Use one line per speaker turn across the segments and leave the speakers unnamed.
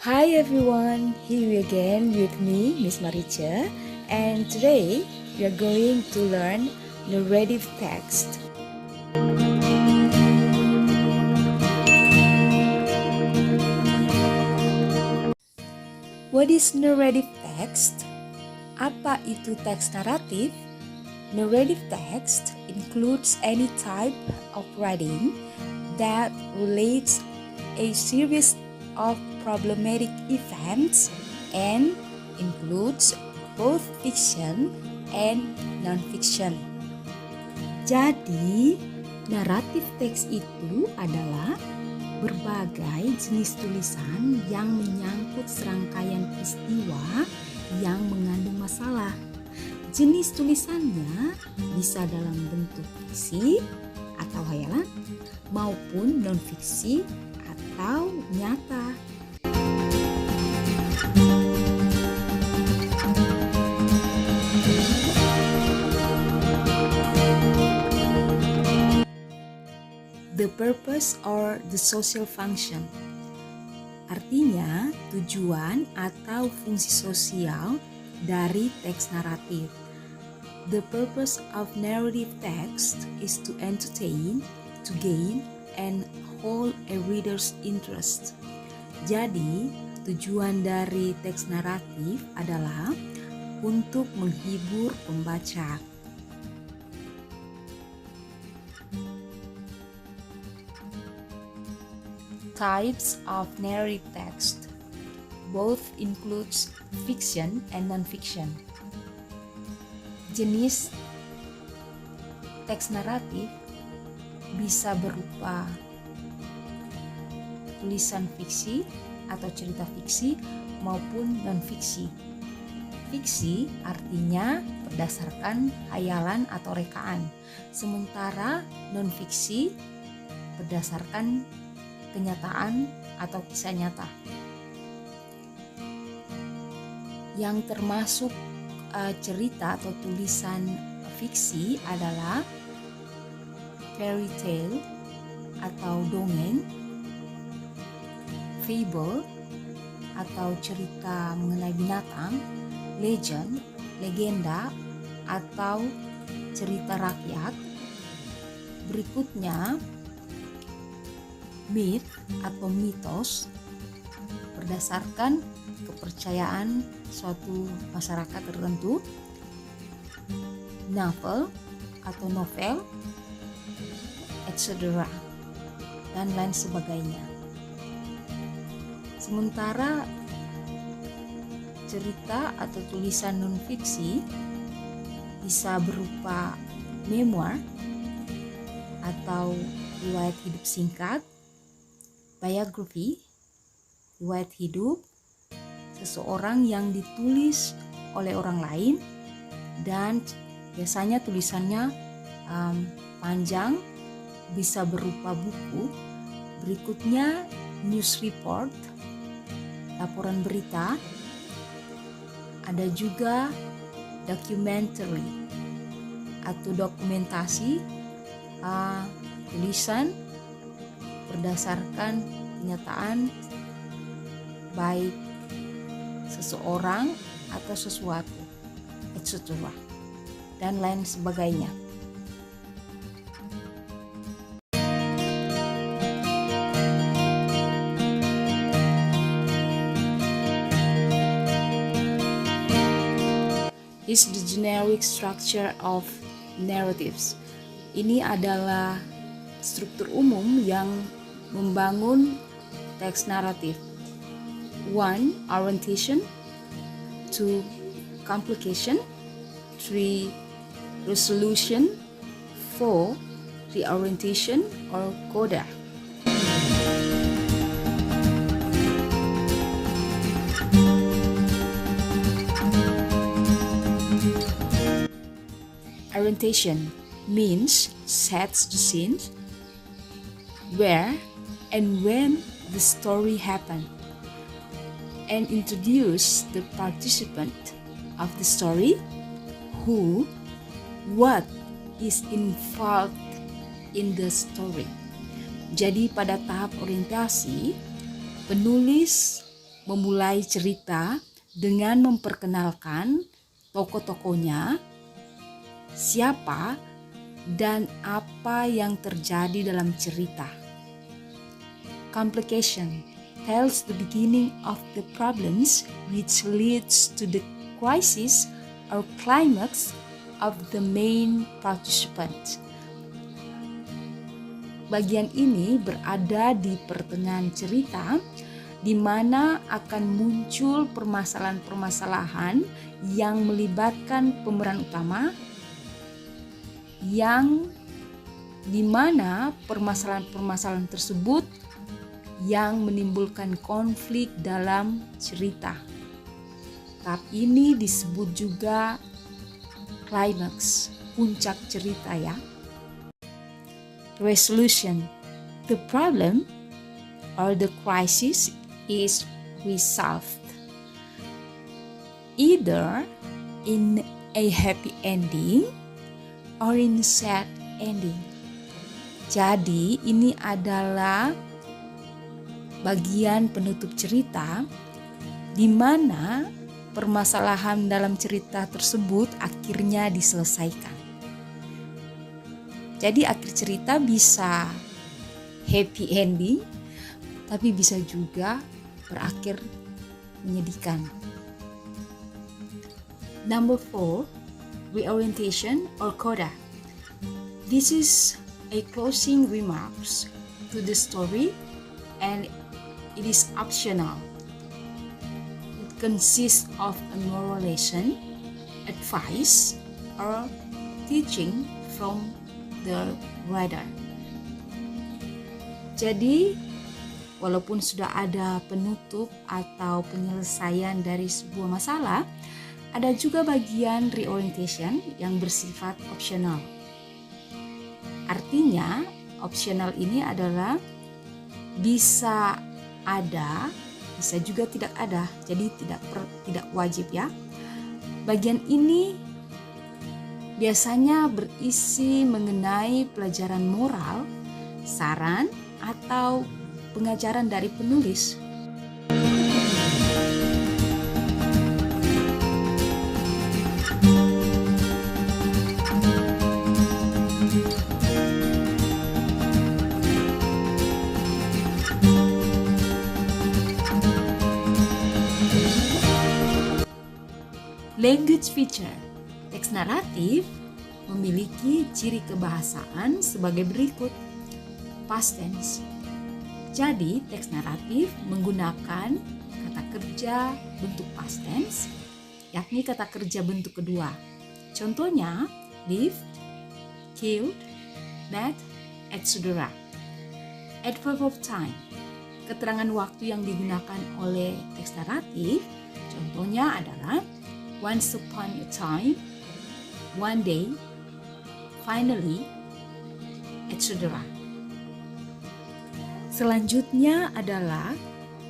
Hi everyone, here we again with me, Miss Maricha, and today we are going to learn narrative text. What is narrative text? Apa itu teks naratif? Narrative text includes any type of writing that relates a series of problematic events and includes both fiction and non-fiction. Jadi, naratif teks itu adalah berbagai jenis tulisan yang menyangkut serangkaian peristiwa yang mengandung masalah. Jenis tulisannya bisa dalam bentuk fiksi atau hayalan maupun non-fiksi atau nyata. The purpose or the social function. Artinya, tujuan atau fungsi sosial dari teks naratif. The purpose of narrative text is to entertain, to gain, and hold a reader's interest. Jadi, tujuan dari teks naratif adalah untuk menghibur pembaca. Types of narrative text. Both includes fiction and non-fiction. Jenis teks naratif bisa berupa tulisan fiksi atau cerita fiksi maupun non-fiksi. Fiksi artinya berdasarkan hayalan atau rekaan, sementara non-fiksi berdasarkan kenyataan atau kisah nyata. Yang termasuk cerita atau tulisan fiksi adalah fairy tale atau dongeng, fable atau cerita mengenai binatang, legend, legenda atau cerita rakyat. Berikutnya myth atau mitos berdasarkan kepercayaan suatu masyarakat tertentu, novel atau novel, etc. dan lain sebagainya. Sementara cerita atau tulisan non-fiksi bisa berupa memoir atau riwayat hidup singkat, biography, riwayat hidup seseorang yang ditulis oleh orang lain dan biasanya tulisannya panjang, bisa berupa buku. Berikutnya news report, laporan berita. Ada juga documentary atau dokumentasi, tulisan berdasarkan kenyataan baik seseorang atau sesuatu, etc. dan lain sebagainya. Is the generic structure of narratives. Ini adalah struktur umum yang membangun teks naratif. 1. Orientation. 2. Complication. 3. Resolution. 4. Reorientation or coda. Orientation means sets the scene where and when the story happened and introduce the participant of the story, who, what is involved in the story. Jadi pada tahap orientasi, penulis memulai cerita dengan memperkenalkan tokoh-tokohnya, siapa dan apa yang terjadi dalam cerita. Complication tells the beginning of the problems which leads to the crisis or climax of the main participant. Bagian ini berada di pertengahan cerita, di mana akan muncul permasalahan-permasalahan yang melibatkan pemeran utama, yang di mana permasalahan-permasalahan tersebut yang menimbulkan konflik dalam cerita. Tahap ini disebut juga climax, puncak cerita ya. Resolution. The problem or the crisis is resolved either in a happy ending or in sad ending. Jadi ini adalah bagian penutup cerita di mana permasalahan dalam cerita tersebut akhirnya diselesaikan. Jadi akhir cerita bisa happy ending, tapi bisa juga berakhir menyedihkan. Number 4, reorientation or coda. This is a closing remarks to the story and it is optional. It consists of a moral lesson, advice, or teaching from the writer. Jadi, walaupun sudah ada penutup atau penyelesaian dari sebuah masalah, ada juga bagian reorientation yang bersifat optional. Artinya, optional ini adalah bisa ada, bisa juga tidak ada, jadi tidak wajib ya. Bagian ini biasanya berisi mengenai pelajaran moral, saran, atau pengajaran dari penulis. Language feature. Teks naratif memiliki ciri kebahasaan sebagai berikut. Past tense. Jadi, teks naratif menggunakan kata kerja bentuk past tense, yakni kata kerja bentuk kedua. Contohnya, lived, killed, met, etc. Adverb of time. Keterangan waktu yang digunakan oleh teks naratif, contohnya adalah once upon a time, one day, finally, etc. Selanjutnya adalah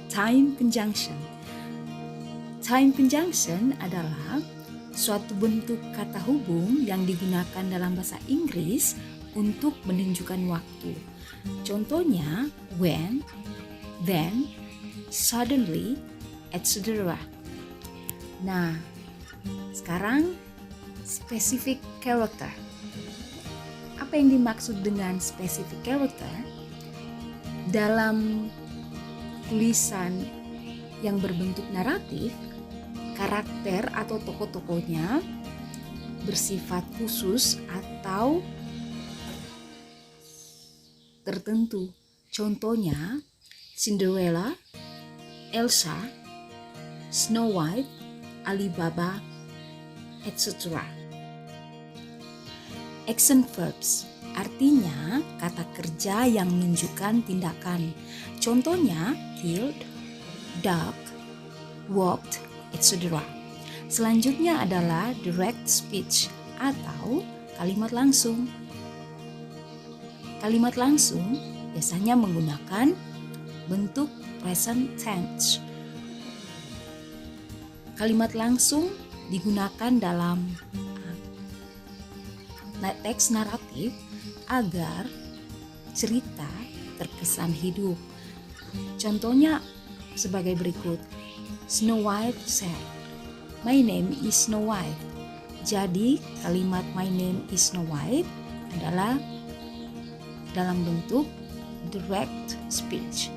time conjunction. Time conjunction adalah suatu bentuk kata hubung yang digunakan dalam bahasa Inggris untuk menunjukkan waktu. Contohnya when, then, suddenly, etc. Nah, sekarang specific character. Apa yang dimaksud dengan specific character? Dalam tulisan yang berbentuk naratif, karakter atau tokoh-tokohnya bersifat khusus atau tertentu. Contohnya Cinderella, Elsa, Snow White, Alibaba, etc. Action verbs artinya kata kerja yang menunjukkan tindakan. Contohnya killed, dug, walked, etc. Selanjutnya adalah direct speech atau kalimat langsung. Kalimat langsung biasanya menggunakan bentuk present tense. Kalimat langsung digunakan dalam teks naratif agar cerita terkesan hidup. Contohnya sebagai berikut. Snow White said, "My name is Snow White." Jadi kalimat "my name is Snow White" adalah dalam bentuk direct speech.